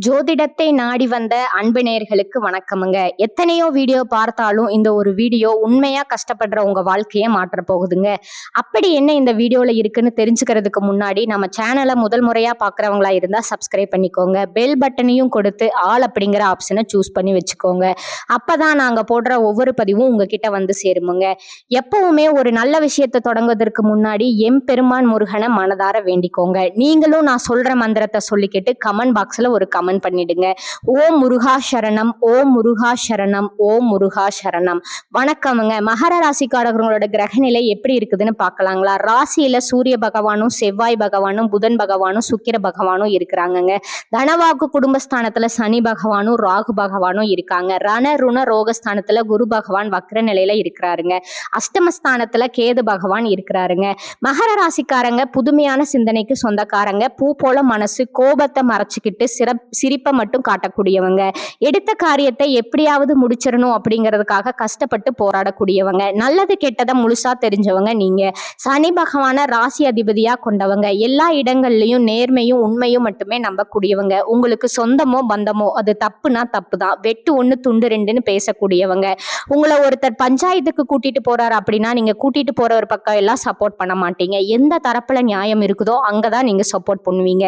ஜோதிடத்தை நாடி வந்த அன்பு நேயர்களுக்கு வணக்கமுங்க. எத்தனையோ வீடியோ பார்த்தாலும் இந்த ஒரு வீடியோ உண்மையா கஷ்டப்படுற உங்க வாழ்க்கையை மாற்ற போகுதுங்க. அப்படி என்ன இந்த வீடியோல இருக்குன்னு தெரிஞ்சுக்கிறதுக்கு முன்னாடி நம்ம சேனலை முதல் முறையா பாக்குறவங்களா இருந்தா சப்ஸ்கிரைப் பண்ணிக்கோங்க. பெல் பட்டனையும் கொடுத்து ஆல் அப்படிங்கிற ஆப்ஷனை சூஸ் பண்ணி வச்சுக்கோங்க. அப்பதான் நாங்க போடுற ஒவ்வொரு பதிவும் உங்ககிட்ட வந்து சேருமுங்க. எப்பவுமே ஒரு நல்ல விஷயத்தை தொடங்குவதற்கு முன்னாடி எம்பெருமான் முருகனை மனதார வேண்டிக்கோங்க. நீங்களும் நான் சொல்ற மந்திரத்தை சொல்லிக்கிட்டு கமெண்ட் பாக்ஸ்ல ஒரு கமெண்ட் பண்ணிடுங்க. ஓம் முருகா சரணம், ஓம் முருகா சரணம், ஓம் முருகா சரணம். வணக்கமுங்க. மகர ராசிக்காரர்களோட கிரகநிலை எப்படி இருக்குதுன்னு பார்க்கலாங்களா? ராசியில சூரிய பகவானும் செவ்வாய் பகவானும் புதன் பகவானும் சுக்கிர பகவானும் இருக்கிறாங்கங்க. தனவாக்கு குடும்பஸ்தானத்துல சனி பகவானும் ராகு பகவானும் இருக்காங்க. ரண ருண ரோகஸ்தானத்துல குரு பகவான் வக்ர நிலையில இருக்கிறாருங்க. அஷ்டமஸ்தானத்துல கேது பகவான் இருக்கிறாருங்க. மகர ராசிக்காரங்க புதுமையான சிந்தனைக்கு சொந்தக்காரங்க. பூ போல மனசு, கோபத்தை மறைச்சுக்கிட்டு சிரிப்பை மட்டும் காட்டக்கூடியவங்க. எடுத்த காரியத்தை எப்படியாவது முடிச்சிடணும் அப்படிங்கிறதுக்காக கஷ்டப்பட்டு போராடக்கூடியவங்க. நல்லது கெட்டதை முழுசா தெரிஞ்சவங்க நீங்க. சனி பகவான ராசி அதிபதியா கொண்டவங்க. எல்லா இடங்கள்லயும் நேர்மையும் உண்மையும் மட்டுமே நம்பக்கூடியவங்க. உங்களுக்கு சொந்தமோ பந்தமோ அது தப்புனா தப்பு தான், வெட்டு ஒண்ணு துண்டு ரெண்டுன்னு பேசக்கூடியவங்க. உங்களை ஒருத்தர் பஞ்சாயத்துக்கு கூட்டிட்டு போறாரு அப்படின்னா நீங்க கூட்டிட்டு போற ஒரு பக்கம் எல்லாம் சப்போர்ட் பண்ண மாட்டீங்க. எந்த தரப்புல நியாயம் இருக்குதோ அங்கதான் நீங்க சப்போர்ட் பண்ணுவீங்க.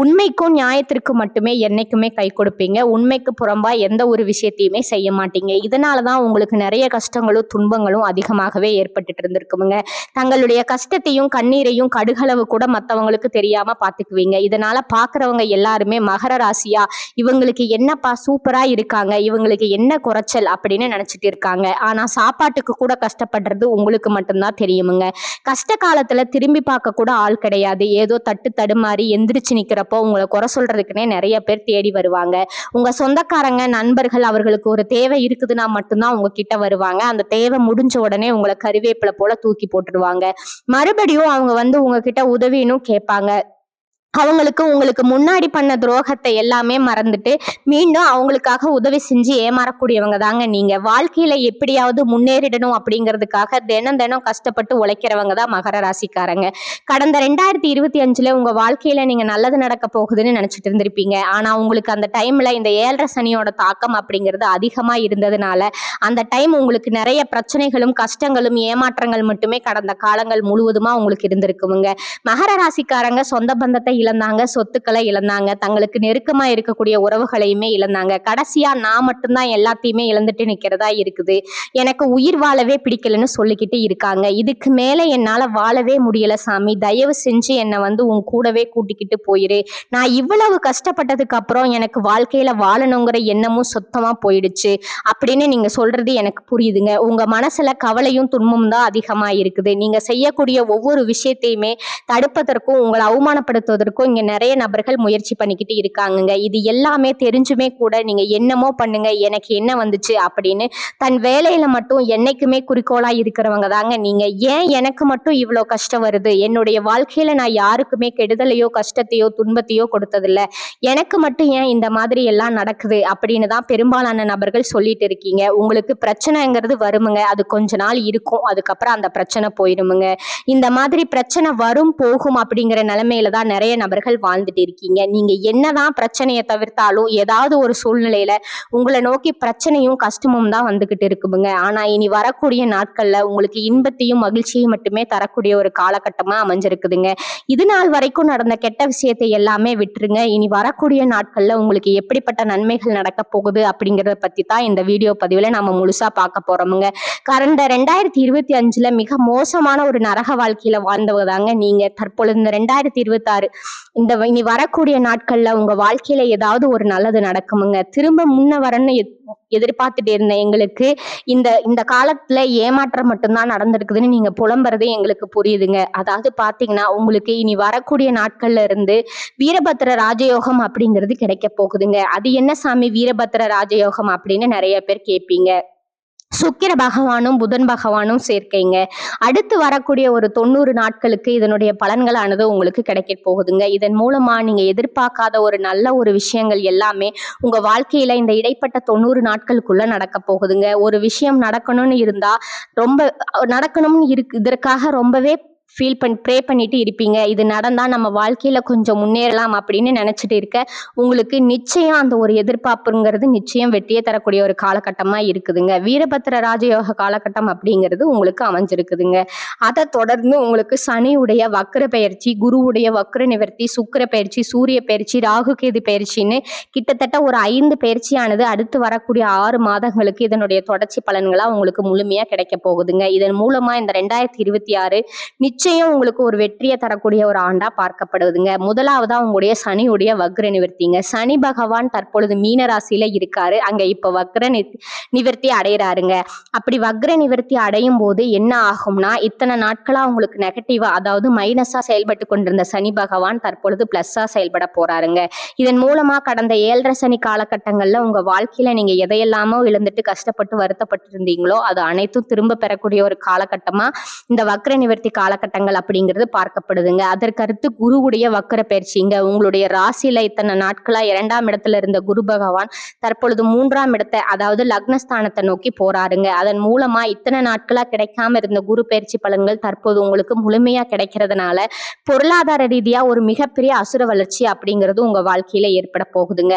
உண்மைக்கும் நியாயத்திற்கும் மட்டுமே என்னைக்குமே கை கொடுப்பீங்க. உண்மைக்கு புறம்பா எந்த ஒரு விஷயத்தையுமே செய்ய மாட்டீங்க. இதனாலதான் உங்களுக்கு நிறைய கஷ்டங்களும் துன்பங்களும் அதிகமாகவே ஏற்பட்டுட்டு இருந்திருக்குமுங்க. தங்களுடைய கஷ்டத்தையும் கண்ணீரையும் கடுகளவு கூட மற்றவங்களுக்கு தெரியாம பாத்துக்குவீங்க. இதனால பாக்குறவங்க எல்லாருமே மகர ராசியா இவங்களுக்கு என்னப்பா சூப்பரா இருக்காங்க, இவங்களுக்கு என்ன குறைச்சல் அப்படின்னு நினைச்சிட்டு இருக்காங்க. ஆனா சாப்பாட்டுக்கு கூட கஷ்டப்படுறது உங்களுக்கு மட்டும்தான் தெரியுமுங்க. கஷ்ட காலத்துல திரும்பி பார்க்க கூட ஆள் கிடையாது. ஏதோ தட்டு தடுமாறி எந்திரிச்சு நிக்கிறப்போ உங்களை குறை சொல்றதுக்குன்னே நிறைய பேர் தேடி வருவாங்க. உங்க சொந்தக்காரங்க நண்பர்கள் அவர்களுக்கு ஒரு தேவை இருக்குதுன்னா மட்டும்தான் உங்ககிட்ட வருவாங்க. அந்த தேவை முடிஞ்ச உடனே உங்களை கருவேப்பிலை போல தூக்கி போட்டுடுவாங்க. மறுபடியும் அவங்க வந்து உங்ககிட்ட உதவின்னு கேட்பாங்க. அவங்களுக்கு உங்களுக்கு முன்னாடி பண்ண துரோகத்தை எல்லாமே மறந்துட்டு மீண்டும் அவங்களுக்காக உதவி செஞ்சு ஏமாறக்கூடியவங்க தாங்க நீங்க. வாழ்க்கையில எப்படியாவது முன்னேறிடணும் அப்படிங்கிறதுக்காக தினம் தினம் கஷ்டப்பட்டு உழைக்கிறவங்க தான் மகர ராசிக்காரங்க. கடந்த 2025 உங்க வாழ்க்கையில நீங்க நல்லது நடக்க போகுதுன்னு நினைச்சிட்டு இருந்திருப்பீங்க. ஆனா உங்களுக்கு அந்த டைம்ல இந்த 7.5 சனியோட தாக்கம் அப்படிங்கிறது அதிகமா இருந்ததுனால அந்த டைம் உங்களுக்கு நிறைய பிரச்சனைகளும் கஷ்டங்களும் ஏமாற்றங்கள் மட்டுமே கடந்த காலங்கள் முழுவதுமா உங்களுக்கு இருந்திருக்குமுங்க. மகர ராசிக்காரங்க சொந்த பந்தத்தை இழந்தாங்க, சொத்துக்களை இழந்தாங்க, தங்களுக்கு நெருக்கமா இருக்கக்கூடிய உறவுகளையுமே இழந்தாங்க. கடைசியா நான் மட்டும்தான் எல்லாத்தையுமே இழந்துட்டு நிக்கிறதா இருக்குது, எனக்கு உயிர் வாழவே பிடிக்கலன்னு சொல்லிக்கிட்டு இருக்காங்க. இதுக்கு மேல என்னால வாழவே முடியல சாமி, தயவு செஞ்சு என்னை வந்து உன் கூடவே கூட்டிக்கிட்டு போயிரு. நான் இவ்வளவு கஷ்டப்பட்டதுக்கு அப்புறம் எனக்கு வாழ்க்கையில வாழணுங்கிற எண்ணமும் சுத்தமா போயிடுச்சு அப்படின்னு நீங்க சொல்றது எனக்கு புரியுதுங்க. உங்க மனசுல கவலையும் துன்பமும் தான் அதிகமா இருக்குது. நீங்க செய்யக்கூடிய ஒவ்வொரு விஷயத்தையுமே தடுப்பதற்கும் உங்களை அவமானப்படுத்துவதற்கும் இங்க நிறைய நபர்கள் முயற்சி பண்ணிக்கிட்டு இருக்காங்க. இது எல்லாமே தெரிஞ்சுமே கூட நீங்க என்னமோ பண்ணுங்க, எனக்கு என்ன வந்துச்சு அப்படின்னு தன் வேலையில மட்டும் என்னைக்குமே குறிக்கோளா இருக்கிறவங்க தாங்க நீங்க. ஏன் எனக்கு மட்டும் இவ்வளவு கஷ்டம் வருது, என்னுடைய வாழ்க்கையில நான் யாருக்குமே கெடுதலையோ கஷ்டத்தையோ துன்பத்தையோ கொடுத்ததில்ல, எனக்கு மட்டும் ஏன் இந்த மாதிரி எல்லாம் நடக்குது அப்படின்னு தான் பெரும்பாலான நபர்கள் சொல்லிட்டு இருக்கீங்க. உங்களுக்கு பிரச்சனைங்கிறது வருமுங்க, அது கொஞ்ச நாள் இருக்கும், அதுக்கப்புறம் அந்த பிரச்சனை போயிடுமுங்க. இந்த மாதிரி பிரச்சனை வரும் போகும் அப்படிங்கிற நிலைமையில தான் நிறைய நபர்கள் வாழ்ந்துட்டு இருக்கீங்க. நீங்க என்னதான் பிரச்சனையை தவிர்த்தாலும் ஏதாவது ஒரு சூழ்நிலையில உங்களை நோக்கி பிரச்சனையும் கஷ்டமும் தான் வந்துகிட்டு இருக்குங்க. ஆனா இனி வரக்கூடிய நாட்கள்ல உங்களுக்கு இன்பத்தையும் மகிழ்ச்சியையும் மட்டுமே தரக்கூடிய ஒரு காலகட்டமா அமைஞ்சிருக்குதுங்க. இது நாள் வரைக்கும் நடந்த கெட்ட விஷயத்தை எல்லாமே விட்டுருங்க. இனி வரக்கூடிய நாட்கள்ல உங்களுக்கு எப்படிப்பட்ட நன்மைகள் நடக்க போகுது அப்படிங்கறத பத்தி தான் இந்த வீடியோ பதிவுல நம்ம முழுசா பார்க்க போறோமுங்க. கடந்த 2025 மிக மோசமான ஒரு நரக வாழ்க்கையில வாழ்ந்தவங்க தாங்க நீங்க. தற்பொழுது இந்த 2026 இந்த இனி வரக்கூடிய நாட்கள்ல உங்க வாழ்க்கையில ஏதாவது ஒரு நல்லது நடக்குமுங்க. திரும்ப முன்ன வரன்னு எதிர்பார்த்துட்டு இருந்த எங்களுக்கு இந்த இந்த காலத்துல ஏமாற்றம் மட்டும்தான் நடந்திருக்குதுன்னு நீங்க புலம்புறதே எங்களுக்கு புரியுதுங்க. அதாவது பாத்தீங்கன்னா உங்களுக்கு இனி வரக்கூடிய நாட்கள்ல இருந்து வீரபத்திர ராஜயோகம் அப்படிங்கிறது கிடைக்க போகுதுங்க. அது என்ன சாமி வீரபத்திர ராஜயோகம் அப்படின்னு நிறைய பேர் கேட்பீங்க. சுக்கிர பகவானும் புதன் பகவானும் சேர்க்கைங்க. அடுத்து வரக்கூடிய ஒரு 90 நாட்களுக்கு இதனுடைய பலன்களானது உங்களுக்கு கிடைக்க போகுதுங்க. இதன் மூலமா நீங்க எதிர்பார்க்காத ஒரு நல்ல ஒரு விஷயங்கள் எல்லாமே உங்க வாழ்க்கையில இந்த இடைப்பட்ட 90 நாட்களுக்குள்ள நடக்க போகுதுங்க. ஒரு விஷயம் நடக்கணும்னு இருந்தா ரொம்ப நடக்கணும்னு இருக்கு, இதற்காக ரொம்பவே ப்ரே பண்ணிட்டு இருப்பீங்க. இது நடந்தா நம்ம வாழ்க்கையில கொஞ்சம் முன்னேறலாம் அப்படின்னு நினைச்சிட்டு இருக்க உங்களுக்கு நிச்சயம் அந்த ஒரு எதிர்பார்ப்புங்கிறது நிச்சயம் வெற்றியை தரக்கூடிய ஒரு காலகட்டமா இருக்குதுங்க. வீரபத்திர ராஜயோக காலகட்டம் அப்படிங்கிறது உங்களுக்கு அமைஞ்சிருக்குதுங்க. அதை தொடர்ந்து உங்களுக்கு சனியுடைய வக்ர பயிற்சி, குருவுடைய வக்ர நிவர்த்தி, சுக்கிர பயிற்சி, சூரிய பயிற்சி, ராகு கேது பயிற்சின்னு கிட்டத்தட்ட ஒரு 5 பயிற்சியானது அடுத்து வரக்கூடிய 6 மாதங்களுக்கு இதனுடைய தொடர்ச்சி பலன்களா உங்களுக்கு முழுமையா கிடைக்க போகுதுங்க. இதன் மூலமா இந்த 2026 நிச்சயம் உங்களுக்கு ஒரு வெற்றியை தரக்கூடிய ஒரு ஆண்டா பார்க்கப்படுதுங்க. முதலாவதா உங்களுடைய சனியுடைய வக்ர நிவர்த்திங்க. சனி பகவான் தற்பொழுது மீன ராசியில இருக்காரு. அங்க இப்ப வக்ர நிவர்த்தி அடைகிறாருங்க. அப்படி வக்ர நிவர்த்தி அடையும் போது என்ன ஆகும்னா, இத்தனை நாட்களா உங்களுக்கு நெகட்டிவா அதாவது மைனஸா செயல்பட்டு கொண்டிருந்த சனி பகவான் தற்பொழுது பிளஸ்ஸா செயல்பட போறாருங்க. இதன் மூலமா கடந்த 7.5 சனி காலகட்டங்கள்ல உங்க வாழ்க்கையில நீங்க எதையெல்லாமோ இழந்துட்டு கஷ்டப்பட்டு வருத்தப்பட்டு இருந்தீங்களோ அது அனைத்தும் திரும்ப பெறக்கூடிய ஒரு காலகட்டமா இந்த வக்ர நிவர்த்தி காலகட்டங்கள் அப்படிங்கிறது பார்க்கப்படுதுங்க. அதற்கடுத்து குருவுடைய வக்ர பயிற்சிங்க. உங்களுடைய ராசியில இத்தனை நாட்களா 2ஆம் இடத்துல இருந்த குரு பகவான் தற்பொழுது 3ஆம் இடத்தை அதாவது லக்னஸ்தானத்தை நோக்கி போறாருங்க. அதன் மூலமா இத்தனை நாட்களா கிடைக்காம இருந்த குரு பயிற்சி பலன்கள் தற்போது உங்களுக்கு முழுமையா கிடைக்கிறதுனால பொருளாதார ரீதியா ஒரு மிகப்பெரிய அசுர வளர்ச்சி அப்படிங்கிறது உங்க வாழ்க்கையில ஏற்பட போகுதுங்க.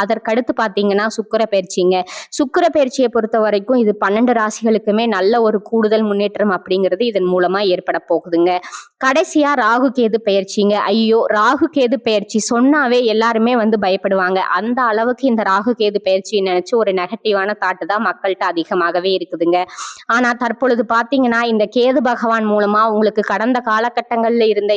அதற்கடுத்து பாத்தீங்கன்னா சுக்கிர பயிற்சிங்க. சுக்கிர பயிற்சியை பொறுத்த வரைக்கும் இது 12 ராசிகளுக்குமே நல்ல ஒரு கூடுதல் முன்னேற்றம் அப்படிங்கிறது இதன் மூலமா ஏற்பட போகுதுங்க. கடைசியா ராகு கேது பயிற்சிங்க. ஐயோ, ராகு கேது பயிற்சி சொன்னாவே எல்லாருமே பயப்படுவாங்க. அந்த அளவுக்கு இந்த ராகு கேது பயிற்சியை நினைச்சு ஒரு நெகட்டிவான தாட்டு தான் மக்கள்கிட்ட அதிகமாகவே இருக்குதுங்க. ஆனா தற்பொழுது பாத்தீங்கன்னா இந்த கேது பகவான் மூலமா உங்களுக்கு கடந்த காலகட்டங்கள்ல இருந்த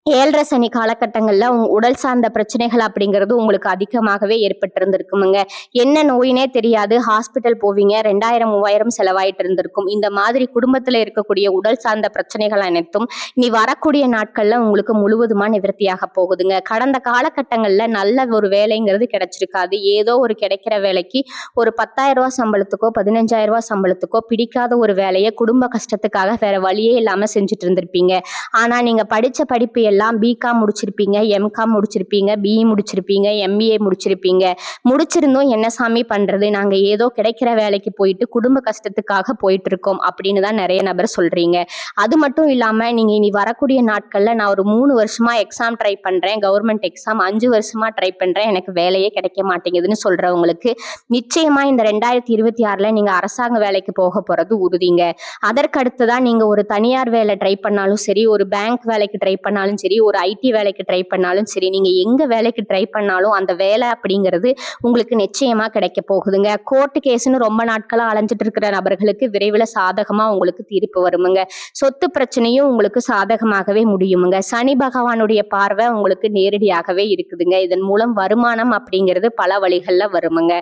7.5 சனி காலகட்டங்கள்ல உடல் சார்ந்த பிரச்சனைகள் அப்படிங்கிறது உங்களுக்கு அதிகமாகவே ஏற்பட்டிருந்திருக்குமுங்க. என்ன நோயினே தெரியாது, ஹாஸ்பிட்டல் போவீங்க, 2000 3000 செலவாயிட்டு இருந்திருக்கும். இந்த மாதிரி குடும்பத்துல இருக்கக்கூடிய உடல் சார்ந்த பிரச்சனைகள் அனைத்தும் இனி வரக்கூடிய நாட்கள்ல உங்களுக்கு முழுவதுமா நிவர்த்தியாக போகுதுங்க. கடந்த காலகட்டங்கள்ல நல்ல ஒரு வேலைங்கிறது கிடைச்சிருக்காது. ஏதோ ஒரு கிடைக்கிற வேலைக்கு ஒரு 10,000 ரூபாய் சம்பளத்துக்கோ 15,000 ரூபாய் சம்பளத்துக்கோ பிடிக்காத ஒரு வேலையை குடும்ப கஷ்டத்துக்காக வேற வழியே இல்லாம செஞ்சுட்டு இருந்திருப்பீங்க. ஆனா நீங்க படிச்ச படிப்பு எல்லாம் பிகாம் முடிச்சிருப்பீங்க, எம்காம் முடிச்சிருப்பீங்க, பிஇ முடிச்சிருப்பீங்க, எம்பிஏ முடிச்சிருப்பீங்க. முடிச்சிருந்தோம் என்ன சாமி பண்றது, நாங்க ஏதோ கிடைக்கிற வேலைக்கு போயிட்டு குடும்ப கஷ்டத்துக்காக போயிட்டு இருக்கோம் அப்படின்னு தான் நிறைய நபர் சொல்றீங்க. அது மட்டும் இல்லாம நீங்க இனி வரக்கூடிய நாட்கள்ல நான் ஒரு 3 வருஷமா எக்ஸாம் ட்ரை பண்றேன், கவர்மெண்ட் எக்ஸாம் 5 வருஷமா ட்ரை பண்றேன், எனக்கு வேலையே கிடைக்க மாட்டேங்குதுன்னு சொல்றவங்களுக்கு நிச்சயமா இந்த 2026ல நீங்க அரசாங்க வேலைக்கு போக போறது உறுதிங்க. அதற்கடுத்துதான் நீங்க ஒரு தனியார் வேலை ட்ரை பண்ணாலும் சரி, ஒரு பேங்க் வேலைக்கு ட்ரை பண்ணாலும் சரி, ஒரு ஐடி வேலைக்கு ட்ரை பண்ணாலும் சரி, நீங்க எங்க வேலைக்கு ட்ரை பண்ணாலும் அந்த வேலை அப்படிங்கிறது உங்களுக்கு நிச்சயமா கிடைக்க போகுதுங்க. கோர்ட் கேஸ்ன்னு ரொம்ப நாட்களா அலைஞ்சிட்டு இருக்கிற நபர்களுக்கு விரைவில் சாதகமா உங்களுக்கு தீர்ப்பு வருமுங்க. சொத்து பிரச்சனையும் உங்களுக்கு சாதகமாகவே முடியுமுங்க. சனி பகவானுடைய பார்வை உங்களுக்கு நேரடியாகவே இருக்குதுங்க. இதன் மூலம் வருமானம் அப்படிங்கிறது பல வழிகள்ல வருமுங்க.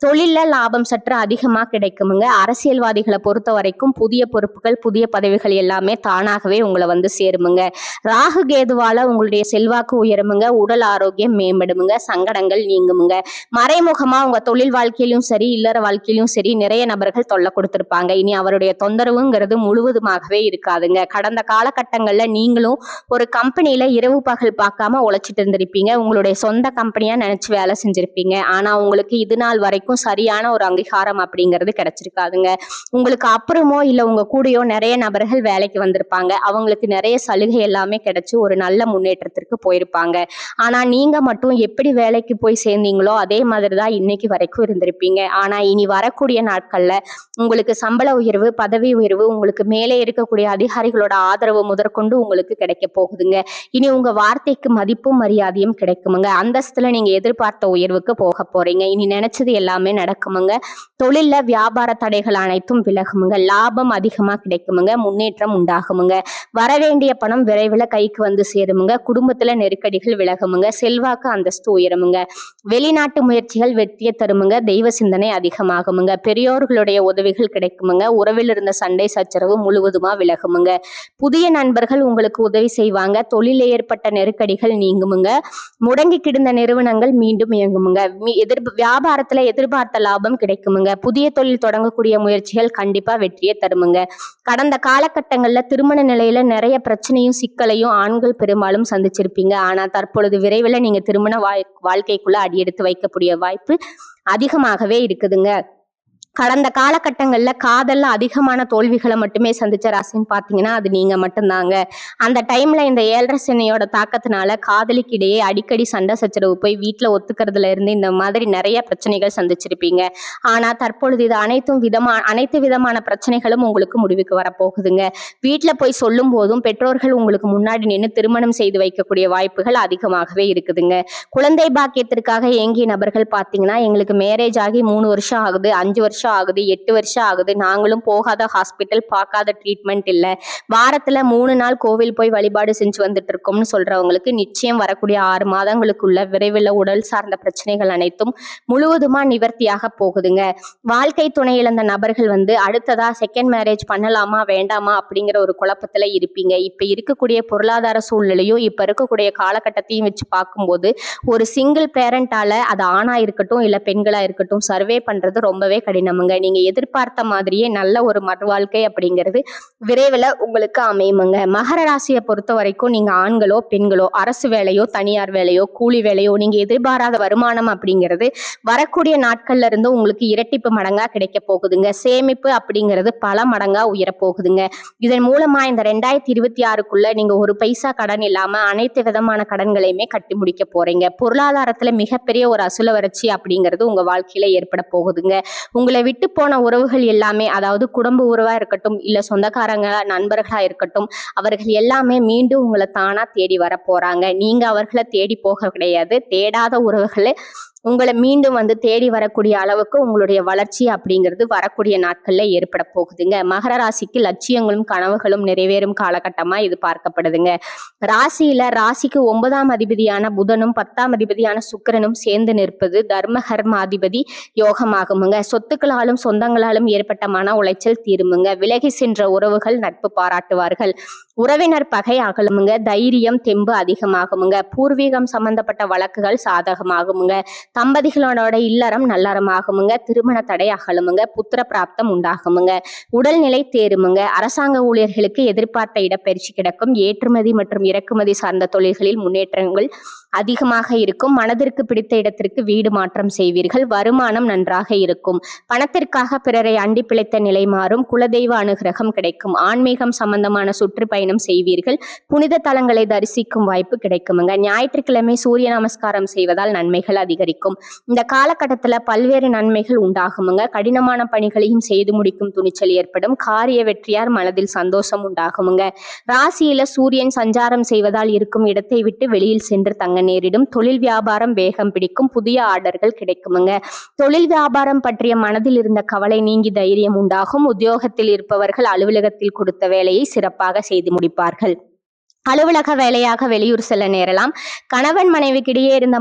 தொழில்ல லாபம் சற்று அதிகமா கிடைக்குமுங்க. அரசியல்வாதிகளை பொறுத்த வரைக்கும் புதிய பொறுப்புகள், புதிய பதவிகள் எல்லாமே தானாகவே உங்களை சேருமுங்க. ராகு கேதுவால உங்களுடைய செல்வாக்கு உயருமுங்க, உடல் ஆரோக்கியம் மேம்படுமுங்க, சங்கடங்கள் நீங்குமுங்க. மறைமுகமா உங்க தொழில் வாழ்க்கையிலும் சரி, இல்லற வாழ்க்கையிலும் சரி நிறைய நபர்கள் தொல்லை கொடுத்திருப்பாங்க. இனி அவருடைய தொந்தரவுங்கிறது முழுவதுமாகவே இருக்காதுங்க. கடந்த காலகட்டங்கள்ல நீங்களும் ஒரு கம்பெனியில இரவு பகல் பார்க்காம உழைச்சிட்டு இருந்திருப்பீங்க. உங்களுடைய சொந்த கம்பெனியா நினைச்சு வேலை செஞ்சிருப்பீங்க. ஆனா உங்களுக்கு இது நாள் வரைக்கும் சரியான ஒரு அங்கீகாரம் அப்படிங்கிறது கிடைச்சிருக்காதுங்க. உங்களுக்கு அப்புறமோ இல்ல உங்க கூடயோ நிறைய நபர்கள் வேலைக்கு வந்திருப்பாங்க. அவங்களுக்கு நிறைய சலுகை எல்லாமே கிடைச்சு ஒரு நல்ல முன்னேற்றத்திற்கு போயிருப்பாங்க. ஆனா நீங்க மட்டும் எப்படி வேலைக்கு போய் சேர்ந்தீங்களோ அதே மாதிரிதான் இன்னைக்கு வரைக்கும் இருந்திருப்பீங்க. ஆனா இனி வரக்கூடிய நாட்கள்ல உங்களுக்கு சம்பள உயர்வு, பதவி உயர்வு, உங்களுக்கு மேலே இருக்கக்கூடிய அதிகாரிகளோட ஆதரவு முதற்கொண்டு உங்களுக்கு கிடைக்க போகுதுங்க. இனி உங்க வார்த்தைக்கு மதிப்பும் மரியாதையும் கிடைக்குமுங்க. அந்தஸ்துல நீங்க எதிர்பார்த்த உயர்வுக்கு போக போறீங்க. இனி நினைச்சது எல்லாமே நடக்குமுங்க. தொழில்ல வியாபார தடைகள் அனைத்தும் விலகுமுங்க. லாபம் அதிகமா கிடைக்குமுங்க. முன்னேற்றம் உண்டாகுமுங்க. வரவேண்டிய பணம் விரைவில் கைக்கு சேருமுங்க. குடும்பத்துல நெருக்கடிகள் விலகுமுங்க. செல்வாக்கு அந்தஸ்து உயருமுங்க. வெளிநாட்டு முயற்சிகள் வெற்றியை தருமுங்க. தெய்வ சிந்தனை அதிகமாகுமுங்க. பெரியோர்களுடைய உதவிகள் கிடைக்குமுங்க. உறவில் இருந்த சண்டை சச்சரவு முழுவதுமா விலகுமுங்க. புதிய நண்பர்கள் உங்களுக்கு உதவி செய்வாங்க. தொழிலில் ஏற்பட்ட நெருக்கடிகள் நீங்குமுங்க. முடங்கி கிடந்த நிறுவனங்கள் மீண்டும் இயங்குமுங்க. வியாபாரத்துல எதிர்பார்த்த லாபம் கிடைக்குமுங்க. புதிய தொழில் தொடங்கக்கூடிய முயற்சிகள் கண்டிப்பா வெற்றியை தருமுங்க. கடந்த காலகட்டங்கள்ல திருமண நிலையில நிறைய பிரச்சனையும் சிக்கலையும் ஆண்கள் பெரும்பாலும் சந்திச்சிருப்பீங்க. ஆனா தற்பொழுது விரைவில் நீங்க திருமண வாழ்க்கைக்குள்ள அடியெடுத்து வைக்கக்கூடிய வாய்ப்பு அதிகமாகவே இருக்குதுங்க. கடந்த காலகட்டங்கள்ல காதல்ல அதிகமான தோல்விகளை மட்டுமே சந்திச்ச ராசின்னு பாத்தீங்கன்னா அது நீங்க மட்டும்தாங்க. அந்த டைம்ல இந்த 7.5 சனியோட தாக்கத்தினால காதலிக்கிடையே அடிக்கடி சண்டை சச்சரவு போய் வீட்டுல ஒத்துக்கிறதுல இருந்து இந்த மாதிரி நிறைய பிரச்சனைகள் சந்திச்சிருப்பீங்க. ஆனா தற்பொழுது இது அனைத்து விதமான பிரச்சனைகளும் உங்களுக்கு முடிவுக்கு வரப்போகுதுங்க. வீட்டுல போய் சொல்லும் போதும் பெற்றோர்கள் உங்களுக்கு முன்னாடி நின்று திருமணம் செய்து வைக்கக்கூடிய வாய்ப்புகள் அதிகமாகவே இருக்குதுங்க. குழந்தை பாக்கியத்திற்காக ஏங்கிய நபர்கள் பாத்தீங்கன்னா எங்களுக்கு மேரேஜ் ஆகி 3 வருஷம் ஆகுது, 5 வருஷம் ஆகுது, 8 வருஷம் ஆகுது, நாங்களும் போகாத ஹாஸ்பிட்டல், பார்க்காத ட்ரீட்மெண்ட் இல்ல, வாரத்துல 3 நாள் கோவில் போய் வழிபாடு செஞ்சு வந்துட்டு இருக்கோம்னு சொல்றவங்களுக்கு நிச்சயம் வரக்கூடிய 6 மாதங்களுக்குள்ள விரைவில் உடல் சார்ந்த பிரச்சனைகள் அனைத்தும் முழுவதுமா நிவர்த்தியாக போகுதுங்க. வாழ்க்கை துணை இழந்த நபர்கள் அடுத்ததா செகண்ட் மேரேஜ் பண்ணலாமா வேண்டாமா அப்படிங்கிற ஒரு குழப்பத்துல இருப்பீங்க. இப்ப இருக்கக்கூடிய பொருளாதார சூழ்நிலையும் இப்ப இருக்கக்கூடிய காலகட்டத்தையும் வச்சு பார்க்கும்போது ஒரு சிங்கிள் பேரண்டால அது ஆணா இருக்கட்டும் இல்ல பெண்களா இருக்கட்டும் சர்வே பண்றது ரொம்பவே கடினம். நீங்க எதிர்பார்த்த மாதிரியே நல்ல ஒரு வாழ்க்கை அப்படிங்கிறது விரைவில் உங்களுக்கு அமையுமுங்க. மகர ராசியை பொறுத்த வரைக்கும் நீங்க ஆண்களோ பெண்களோ அரசு வேலையோ தனியார் வேலையோ கூலி வேலையோ நீங்க எதிர்பாராத வருமானம் அப்படிங்கிறது வரக்கூடிய நாட்கள்ல இருந்து உங்களுக்கு இரட்டிப்பு மடங்கா கிடைக்க போகுதுங்க. சேமிப்பு அப்படிங்கிறது பல மடங்கா உயர போகுதுங்க. இதன் மூலமா இந்த 2026க்குள்ள நீங்க ஒரு பைசா கடன் இல்லாம அனைத்து விதமான கடன்களையுமே கட்டி முடிக்க போறீங்க. பொருளாதாரத்துல மிகப்பெரிய ஒரு அசுல வறட்சி அப்படிங்கிறது உங்க வாழ்க்கையில ஏற்பட போகுதுங்க. உங்களை விட்டு போன உறவுகள் எல்லாமே, அதாவது குடும்ப உறவா இருக்கட்டும் இல்ல சொந்தக்காரங்க நண்பர்களா இருக்கட்டும், அவர்கள் எல்லாமே மீண்டும் உங்களை தானா தேடி வர போறாங்க. நீங்க அவர்களை தேடி போக கிடையாது. தேடாத உறவுகளை உங்களை மீண்டும் தேடி வரக்கூடிய அளவுக்கு உங்களுடைய வளர்ச்சி அப்படிங்கிறது வரக்கூடிய நாட்கள்ல ஏற்பட போகுதுங்க. மகர ராசிக்கு லட்சியங்களும் கனவுகளும் நிறைவேறும் காலகட்டமா இது பார்க்கப்படுதுங்க. ராசிக்கு 9ஆம் அதிபதியான புதனும் 10ஆம் அதிபதியான சுக்கிரனும் சேர்ந்து நிற்பது தர்ம கர்ம அதிபதி யோகமாகுமுங்க. சொத்துக்களாலும் சொந்தங்களாலும் ஏற்பட்ட மன உளைச்சல் தீருமுங்க. விலகி சென்ற உறவுகள் நட்பு பாராட்டுவார்கள். உறவினர் பகை அகலுமுங்க. தைரியம் தெம்பு அதிகமாகுமுங்க. பூர்வீகம் சம்பந்தப்பட்ட வழக்குகள் சாதகமாகுமுங்க. தம்பதிகளோட இல்லறம் நல்லறமாகுமுங்க. திருமண தடை அகலுமுங்க. புத்திர பிராப்தம் உண்டாகுமுங்க. உடல்நிலை தேருமுங்க. அரசாங்க ஊழியர்களுக்கு எதிர்பார்த்த இடப்பெயர்ச்சி கிடைக்கும். ஏற்றுமதி மற்றும் இறக்குமதி சார்ந்த தொழில்களில் முன்னேற்றங்கள் அதிகமாக இருக்கும். மனதிற்கு பிடித்த இடத்திற்கு வீடு மாற்றம் செய்வீர்கள். வருமானம் நன்றாக இருக்கும். பணத்திற்காக பிறரை அண்டி பிழைத்த நிலை மாறும். குலதெய்வ அனுகிரகம் கிடைக்கும். ஆன்மீகம் சம்பந்தமான சுற்றுப்பயணம் செய்வீர்கள். புனித தலங்களை தரிசிக்கும் வாய்ப்பு கிடைக்குமுங்க. ஞாயிற்றுக்கிழமை சூரிய நமஸ்காரம் செய்வதால் நன்மைகள் அதிகரிக்கும். இந்த காலகட்டத்துல பல்வேறு நன்மைகள் உண்டாகுமுங்க. கடினமான பணிகளையும் செய்து முடிக்கும் துணிச்சல் ஏற்படும். காரிய வெற்றியார் மனதில் சந்தோஷம் உண்டாகுமுங்க. ராசியில சூரியன் சஞ்சாரம் செய்வதால் இருக்கும் இடத்தை விட்டு வெளியில் சென்று தங்க நேரிடும். தொழில் வியாபாரம் வேகம் பிடிக்கும். புதிய ஆர்டர்கள் கிடைக்குமுங்க. தொழில் வியாபாரம் பற்றிய மனதில் இருந்த கவலை நீங்கி தைரியம் உண்டாகும். உத்தியோகத்தில் இருப்பவர்கள் அலுவலகத்தில் கொடுத்த வேலையை சிறப்பாக செய்து முடிப்பார்கள். அலுவலக வேலையாக வெளியூர் செல்ல நேரலாம். கணவன் மனைவிக்கிடையே இருந்த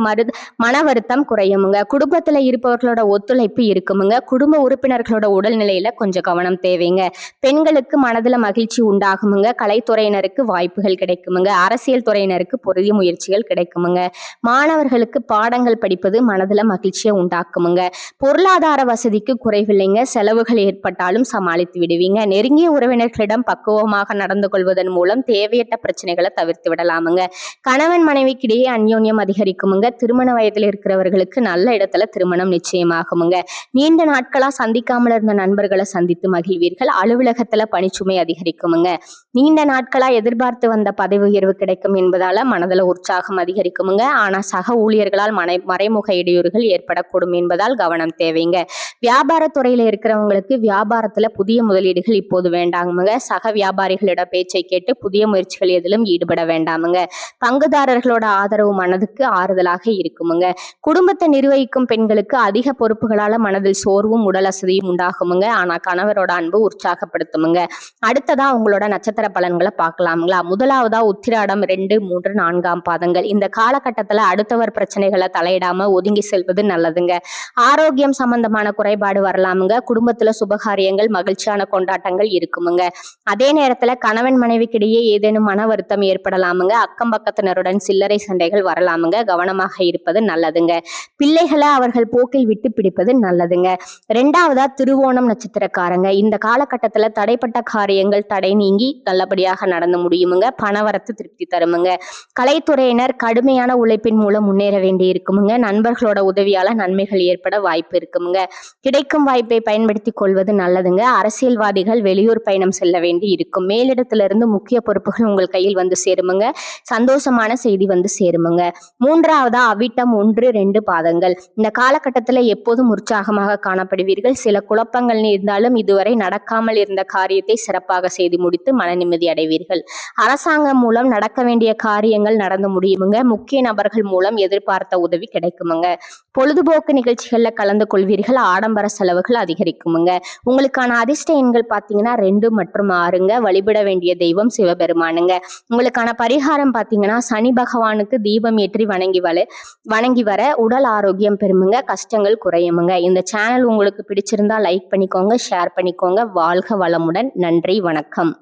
மன வருத்தம் குறையுமுங்க. குடும்பத்துல இருப்பவர்களோட ஒத்துழைப்பு இருக்குமுங்க. குடும்ப உறுப்பினர்களோட உடல்நிலையில கொஞ்சம் கவனம் தேவைங்க. பெண்களுக்கு மனதுல மகிழ்ச்சி உண்டாகுமுங்க. கலைத்துறையினருக்கு வாய்ப்புகள் கிடைக்குமுங்க. அரசியல் துறையினருக்கு புதிய முயற்சிகள் கிடைக்குமுங்க. மாணவர்களுக்கு பாடங்கள் படிப்பது மனதுல மகிழ்ச்சியை உண்டாக்குமுங்க. பொருளாதார வசதிக்கு குறைவில்லைங்க. செலவுகள் ஏற்பட்டாலும் சமாளித்து விடுவீங்க. நெருங்கிய உறவினர்களிடம் பக்குவமாக நடந்து கொள்வதன் மூலம் தேவையற்ற பிரச்சனை தவிர்த்து விடலாமுங்க. கணவன் மனைவிக்கிடையே அந்யோன்யம் அதிகரிக்குமுங்க. திருமண வயதில் இருக்கிறவர்களுக்கு நல்ல இடத்துல திருமணம் நிச்சயமாகுமுங்க. நீண்ட நாட்களா சந்திக்காமல் இருந்த நண்பர்களை சந்தித்து மகிழ்வீர்கள். அலுவலகத்துல பணிச்சுமை அதிகரிக்குமுங்க. நீண்ட நாட்களா எதிர்பார்த்து வந்த பதவி உயர்வு கிடைக்கும் என்பதால மனதில் உற்சாகம் அதிகரிக்குமுங்க. ஆனா சக ஊழியர்களால் மறைமுக இடையூறுகள் ஏற்படக்கூடும் என்பதால் கவனம் தேவைங்க. வியாபாரத்துறையில இருக்கிறவங்களுக்கு வியாபாரத்துல புதிய முதலீடுகள் இப்போது வேண்டாமுங்க. சக வியாபாரிகளோட பேச்சை கேட்டு புதிய முயற்சிகள் எதிலும் ஈடுபட வேண்டாமுங்க. பங்குதாரர்களோட ஆதரவு மனதுக்கு ஆறுதலாக இருக்குமுங்க. குடும்பத்தை நிர்வகிக்கும் பெண்களுக்கு அதிக பொறுப்புகளால மனதில் சோர்வும் உடல் அசதியும் உண்டாகுமுங்க. ஆனா கணவரோட அன்பு உற்சாகப்படுத்துமுங்க. அடுத்ததா உங்களோட நட்சத்திர பலன்களை பார்க்கலாமுங்களா. முதலாவதா உத்திராடம் 2, 3, 4ஆம் பாதங்கள். இந்த காலகட்டத்துல அடுத்தவர் பிரச்சனைகளை தலையிடாம ஒதுங்கி செல்வது நல்லதுங்க. ஆரோக்கியம் சம்பந்தமான குறைபாடு வரலாமுங்க. குடும்பத்துல சுபகாரியங்கள் மகிழ்ச்சியான கொண்டாட்டங்கள் இருக்குமுங்க. அதே நேரத்துல கணவன் மனைவிக்கிடையே ஏதேனும் மன வருத்தம் அழுத்தம் ஏற்படலாமுங்க. அக்கம் பக்கத்தினருடன் சில்லறை சண்டைகள் வரலாமுங்க. கவனமாக இருப்பது நல்லதுங்க. பிள்ளைகளை அவர்கள் போக்கில் விட்டு பிடிப்பது நல்லதுங்க. ரெண்டாவதா திருவோணம் நட்சத்திரக்காரங்க, இந்த காலகட்டத்துல தடைப்பட்ட காரியங்கள் தடை நீங்கி நல்லபடியாக நடந்து முடியுமுங்க. பணவரத்து திருப்தி தருமுங்க. கலைத்துறையினர் கடுமையான உழைப்பின் மூலம் முன்னேற வேண்டி இருக்குமுங்க. நண்பர்களோட உதவியால நன்மைகள் ஏற்பட வாய்ப்பு இருக்குமுங்க. கிடைக்கும் வாய்ப்பை பயன்படுத்தி கொள்வது நல்லதுங்க. அரசியல்வாதிகள் வெளியூர் பயணம் செல்ல வேண்டி இருக்கும். மேலிடத்திலிருந்து முக்கிய பொறுப்புகள் உங்கள் கையில் வந்து சேருமுங்க. சந்தோஷமான செய்தி வந்து சேருமுங்க. மூன்றாவதா அவிட்டம் 1, 2 பாதங்கள், இந்த காலகட்டத்துல எப்போதும் உற்சாகமாக காணப்படுவீர்கள். சில குழப்பங்கள் இருந்தாலும் இதுவரை நடக்காமல் இருந்த காரியத்தை சிறப்பாக செய்து முடித்து மன நிம்மதி அடைவீர்கள். அரசாங்கம் மூலம் நடக்க வேண்டிய காரியங்கள் நடந்து முடியுமுங்க. முக்கிய நபர்கள் மூலம் எதிர்பார்த்த உதவி கிடைக்குமுங்க. பொழுதுபோக்கு நிகழ்ச்சிகள்ல கலந்து கொள்வீர்கள். ஆடம்பர செலவுகள் அதிகரிக்குமுங்க. உங்களுக்கான அதிர்ஷ்ட எண்கள் பாத்தீங்கன்னா 2 மற்றும் 6ங்க. வழிபட வேண்டிய தெய்வம் சிவபெருமானுங்க. உங்களுக்கான பரிகாரம் பாத்தீங்கன்னா சனி பகவானுக்கு தீபம் ஏற்றி வணங்கி வர உடல் ஆரோக்கியம் பெறுமுங்க. கஷ்டங்கள் குறையுமுங்க. இந்த சேனல் உங்களுக்கு பிடிச்சிருந்தா லைக் பண்ணிக்கோங்க, ஷேர் பண்ணிக்கோங்க. வாழ்க வளமுடன். நன்றி, வணக்கம்.